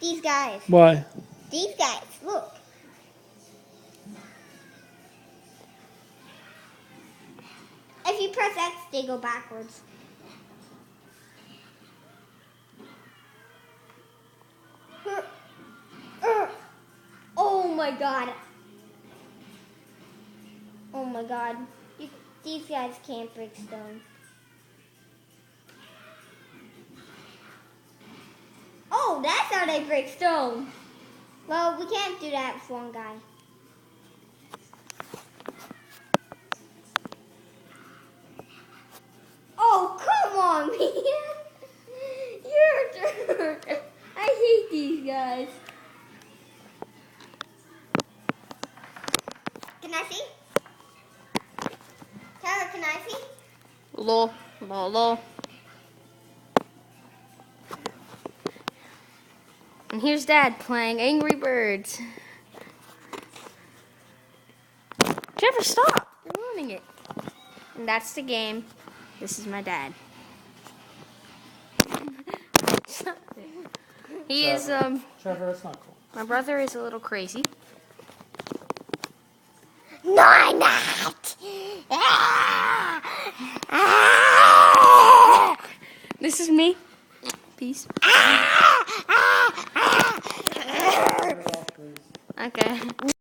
These guys. Why? These guys. Look. If you press X, they go backwards. Oh my god. Oh my god. These guys can't break stone. Oh, that's how they break stone. Well, we can't do that with one guy. Oh, come on, man. You're a jerk. I hate these guys. Can I see? Tyler, can I see? Lol, lol, lol. And here's Dad playing Angry Birds. Trevor, stop! You're ruining it. And that's the game. This is my dad. He is, Trevor, that's not cool. my brother is a little crazy. No, I'm not. This is me. Peace.